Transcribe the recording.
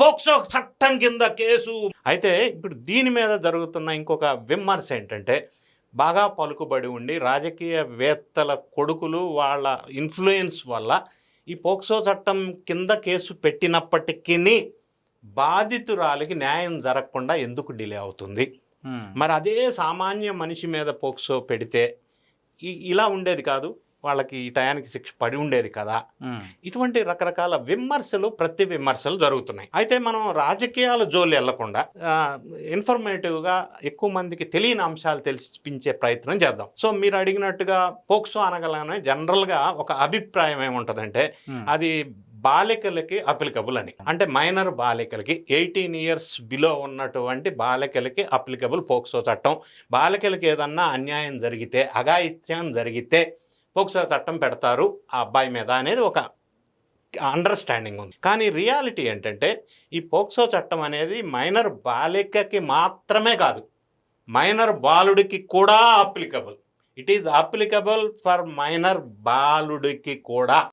POCSO చట్టం కింద case. అయితే ఇప్పుడు దీని మీద జరుగుతున్న ఇంకొక విమర్శ ఏంటంటే, బాగా పలుకుబడి ఉండి రాజకీయవేత్తల కొడుకులు వాళ్ళ ఇన్ఫ్లుయెన్స్ వల్ల ఈ పోక్సో చట్టం కింద కేసు పెట్టినప్పటికీ బాధితురాలికి న్యాయం జరగకుండా ఎందుకు డిలే అవుతుంది? మరి అదే సామాన్య మనిషి మీద పోక్సో పెడితే ఇలా ఉండేది కాదు, వాళ్ళకి ఈ టయానికి శిక్ష పడి ఉండేది కదా. ఇటువంటి రకరకాల ప్రతి విమర్శలు జరుగుతున్నాయి. అయితే మనం రాజకీయాల జోలి వెళ్లకుండా ఇన్ఫర్మేటివ్గా ఎక్కువ మందికి తెలియని అంశాలు తెలిసిపించే ప్రయత్నం చేద్దాం. సో మీరు అడిగినట్టుగా పోక్సో అనగలనే జనరల్గా ఒక అభిప్రాయం ఏముంటుందంటే అది బాలికలకి అప్లికబుల్ అని. అంటే మైనర్ బాలికలకి 18 years బిలో ఉన్నటువంటి బాలికలకి అప్లికబుల్ పోక్సో చట్టం. బాలికలకి ఏదన్నా అన్యాయం జరిగితే, అఘాయిత్యం జరిగితే పోక్సో చట్టం పెడతారు ఆ అబ్బాయి మీద అనేది ఒక అండర్స్టాండింగ్ ఉంది. కానీ రియాలిటీ ఏంటంటే ఈ పోక్సో చట్టం అనేది మైనర్ బాలికకి మాత్రమే కాదు, మైనర్ బాలుడికి కూడా applicable. It is applicable for minor బాలుడికి కూడా.